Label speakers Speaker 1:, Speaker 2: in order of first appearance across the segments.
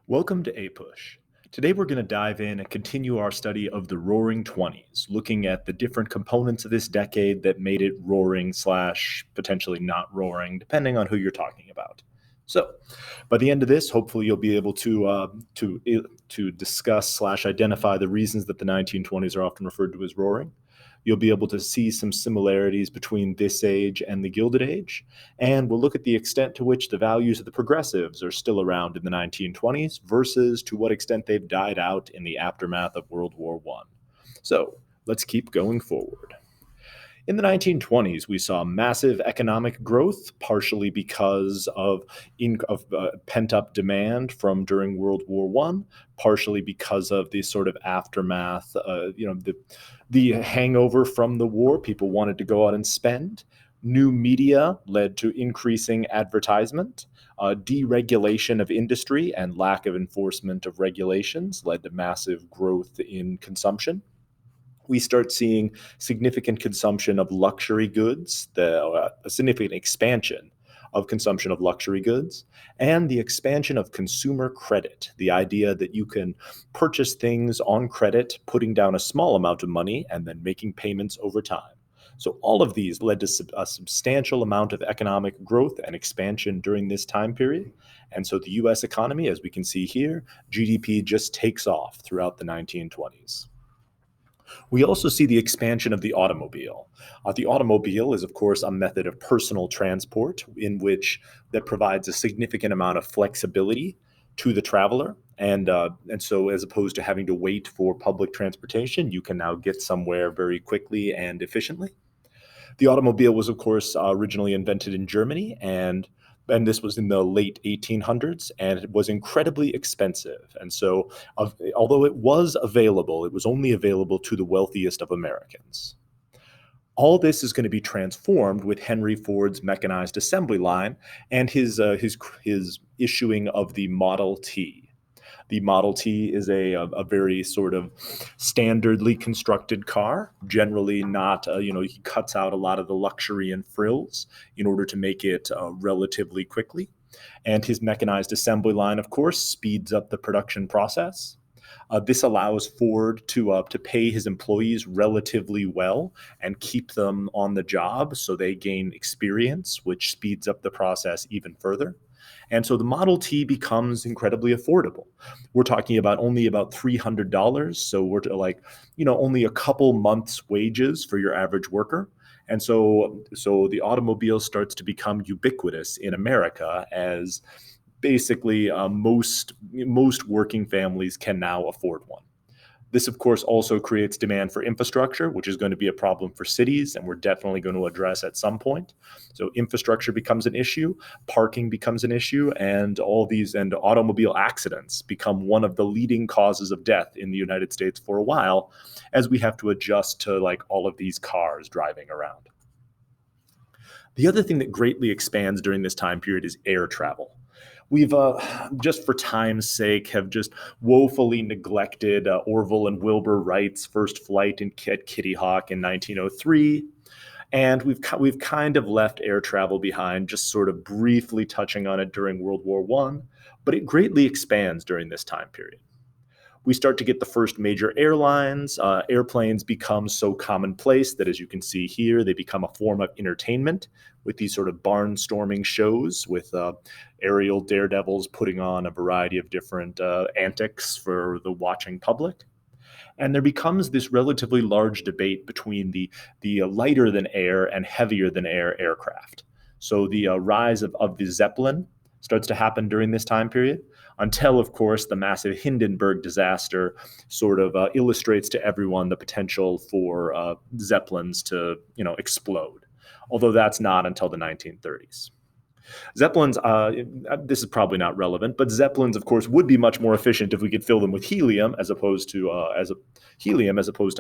Speaker 1: Welcome to A-Push. Today we're going to dive in and continue our study of the Roaring Twenties, looking at the different components of this decade that made it roaring slash potentially not roaring, depending on who you're talking about. So, by the end of this, hopefully you'll be able to discuss slash identify the reasons that the 1920s are often referred to as roaring. You'll be able to see some similarities between this age and the Gilded Age, and we'll look at the extent to which the values of the progressives are still around in the 1920s versus to what extent they've died out in the aftermath of World War I. So let's keep going forward. In the 1920s, we saw massive economic growth, partially because of pent-up demand from during World War I, partially because of the sort of aftermath, the hangover from the war. People wanted to go out and spend. New media led to increasing advertisement. Deregulation of industry and lack of enforcement of regulations led to massive growth in consumption. We start seeing significant consumption of luxury goods, a significant expansion of consumption of luxury goods, and the expansion of consumer credit, the idea that you can purchase things on credit, putting down a small amount of money and then making payments over time. So all of these led to a substantial amount of economic growth and expansion during this time period. And so the US economy, as we can see here, GDP just takes off throughout the 1920s. We also see the expansion of the automobile. The automobile is, of course, a method of personal transport that provides a significant amount of flexibility to the traveler. And so as opposed to having to wait for public transportation, you can now get somewhere very quickly and efficiently. The automobile was, of course, originally invented in Germany, and this was in the late 1800s, and it was incredibly expensive. And so, although it was available, it was only available to the wealthiest of Americans. All this is going to be transformed with Henry Ford's mechanized assembly line and his issuing of the Model T. The Model T is a very sort of standardly constructed car, generally not, he cuts out a lot of the luxury and frills in order to make it relatively quickly. And his mechanized assembly line, of course, speeds up the production process. This allows Ford to pay his employees relatively well and keep them on the job so they gain experience, which speeds up the process even further. And so the Model T becomes incredibly affordable. We're talking about only about $300. So we're only a couple months' wages for your average worker. And so the automobile starts to become ubiquitous in America as basically most working families can now afford one. This, of course, also creates demand for infrastructure, which is going to be a problem for cities, and we're definitely going to address at some point. So infrastructure becomes an issue, parking becomes an issue, and automobile accidents become one of the leading causes of death in the United States for a while, as we have to adjust to all of these cars driving around. The other thing that greatly expands during this time period is air travel. We've, just for time's sake, have just woefully neglected Orville and Wilbur Wright's first flight at Kitty Hawk in 1903. And we've kind of left air travel behind, just sort of briefly touching on it during World War I, but it greatly expands during this time period. We start to get the first major airlines. Airplanes become so commonplace that, as you can see here, they become a form of entertainment with these sort of barnstorming shows with aerial daredevils putting on a variety of different antics for the watching public. And there becomes this relatively large debate between the lighter than air and heavier than air aircraft. So the rise of the Zeppelin starts to happen during this time period, until, of course, the massive Hindenburg disaster sort of illustrates to everyone the potential for Zeppelins to, explode, although that's not until the 1930s. Zeppelins, this is probably not relevant, but Zeppelins, of course, would be much more efficient if we could fill them with helium as opposed to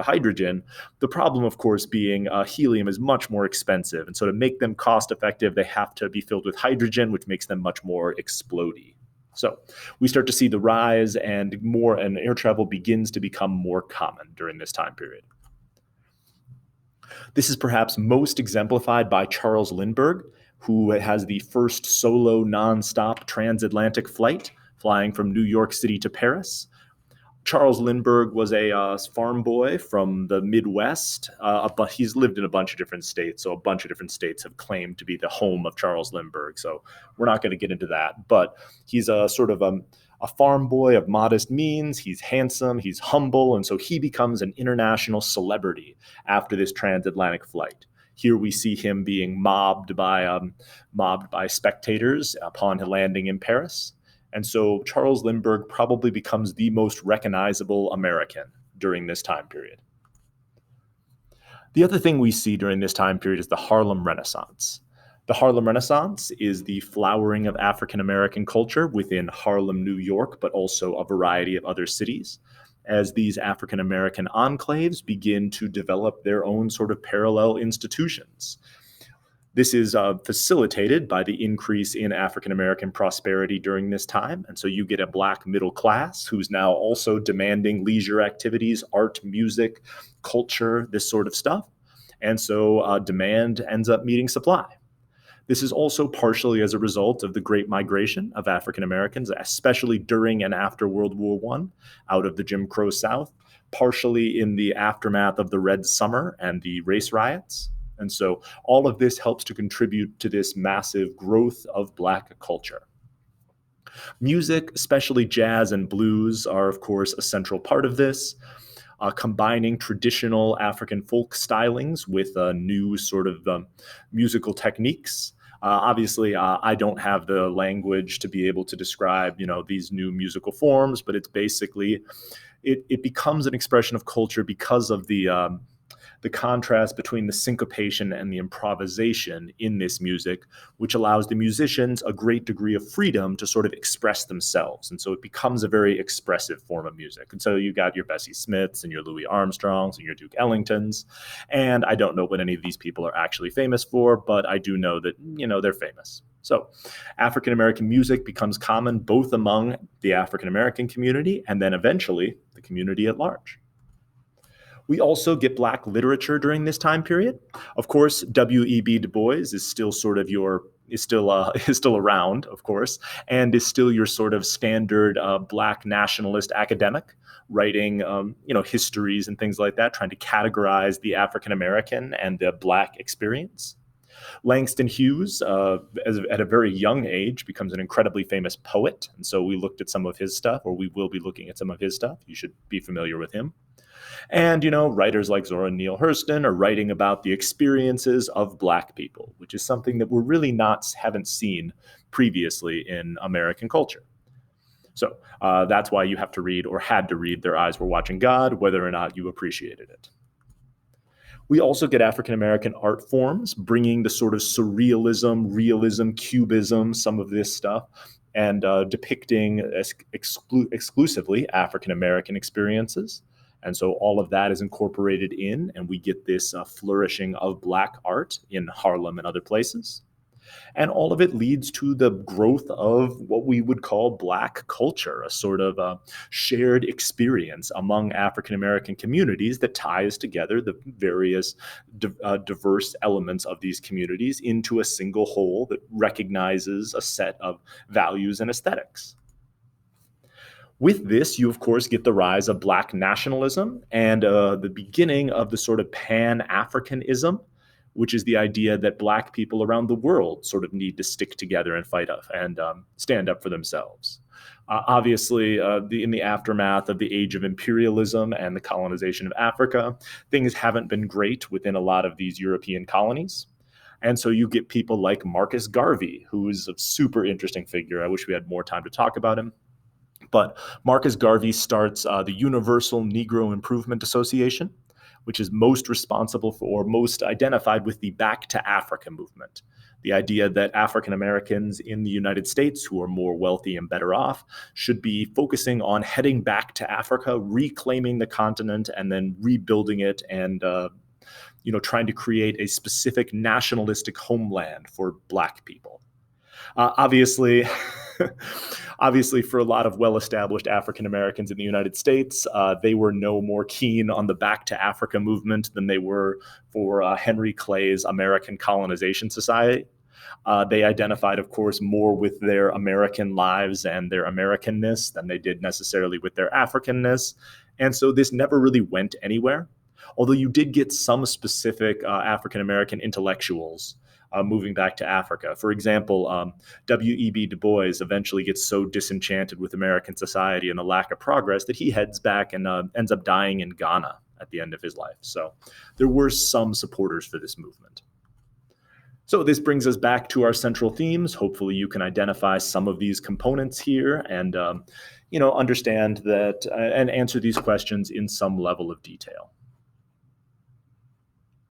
Speaker 1: hydrogen. The problem, of course, being helium is much more expensive, and so to make them cost effective, they have to be filled with hydrogen, which makes them much more explodey. So we start to see the rise, and air travel begins to become more common during this time period. This is perhaps most exemplified by Charles Lindbergh, who has the first solo nonstop transatlantic flight flying from New York City to Paris. Charles Lindbergh was a farm boy from the Midwest, but he's lived in a bunch of different states. So a bunch of different states have claimed to be the home of Charles Lindbergh. So we're not going to get into that. But he's a sort of a farm boy of modest means. He's handsome, he's humble, and so he becomes an international celebrity after this transatlantic flight. Here we see him being mobbed by spectators upon landing in Paris. And so Charles Lindbergh probably becomes the most recognizable American during this time period. The other thing we see during this time period is the Harlem Renaissance. The Harlem Renaissance is the flowering of African American culture within Harlem, New York, but also a variety of other cities, as these African American enclaves begin to develop their own sort of parallel institutions. This is facilitated by the increase in African American prosperity during this time. And so you get a Black middle class who's now also demanding leisure activities, art, music, culture, this sort of stuff. And so demand ends up meeting supply. This is also partially as a result of the Great Migration of African Americans, especially during and after World War I, out of the Jim Crow South, partially in the aftermath of the Red Summer and the race riots. And so all of this helps to contribute to this massive growth of Black culture. Music, especially jazz and blues, are, of course, a central part of this, combining traditional African folk stylings with new sort of musical techniques. Obviously, I don't have the language to be able to describe, these new musical forms, but it's basically, it becomes an expression of culture because of the contrast between the syncopation and the improvisation in this music, which allows the musicians a great degree of freedom to sort of express themselves. And so it becomes a very expressive form of music. And so you got your Bessie Smiths and your Louis Armstrongs and your Duke Ellingtons. And I don't know what any of these people are actually famous for, but I do know that, they're famous. So African American music becomes common both among the African American community and then eventually the community at large. We also get Black literature during this time period. Of course, W.E.B. Du Bois is still sort of is still around, of course, and is still your sort of standard Black nationalist academic, writing histories and things like that, trying to categorize the African American and the Black experience. Langston Hughes, at a very young age, becomes an incredibly famous poet, and so we looked at some of his stuff, or we will be looking at some of his stuff. You should be familiar with him. And, writers like Zora Neale Hurston are writing about the experiences of Black people, which is something that we're really haven't seen previously in American culture. So that's why you have to read, or had to read, Their Eyes Were Watching God, whether or not you appreciated it. We also get African American art forms, bringing the sort of surrealism, realism, cubism, some of this stuff, and depicting exclusively African American experiences. And so all of that is incorporated in, and we get this flourishing of Black art in Harlem and other places. And all of it leads to the growth of what we would call Black culture, a sort of shared experience among African American communities that ties together the various diverse elements of these communities into a single whole that recognizes a set of values and aesthetics. With this, you, of course, get the rise of Black nationalism and the beginning of the sort of Pan-Africanism, which is the idea that Black people around the world sort of need to stick together and fight up and stand up for themselves. Obviously, in the aftermath of the age of imperialism and the colonization of Africa, things haven't been great within a lot of these European colonies. And so you get people like Marcus Garvey, who is a super interesting figure. I wish we had more time to talk about him. But Marcus Garvey starts the Universal Negro Improvement Association, which is most responsible for, or most identified with, the Back to Africa movement. The idea that African Americans in the United States who are more wealthy and better off should be focusing on heading back to Africa, reclaiming the continent, and then rebuilding it and trying to create a specific nationalistic homeland for Black people. Obviously, for a lot of well-established African Americans in the United States, they were no more keen on the Back to Africa movement than they were for Henry Clay's American Colonization Society. They identified, of course, more with their American lives and their Americanness than they did necessarily with their Africanness. And so this never really went anywhere. Although you did get some specific African American intellectuals moving back to Africa. For example, W.E.B. Du Bois eventually gets so disenchanted with American society and the lack of progress that he heads back and ends up dying in Ghana at the end of his life. So there were some supporters for this movement. So this brings us back to our central themes. Hopefully you can identify some of these components here and understand that and answer these questions in some level of detail.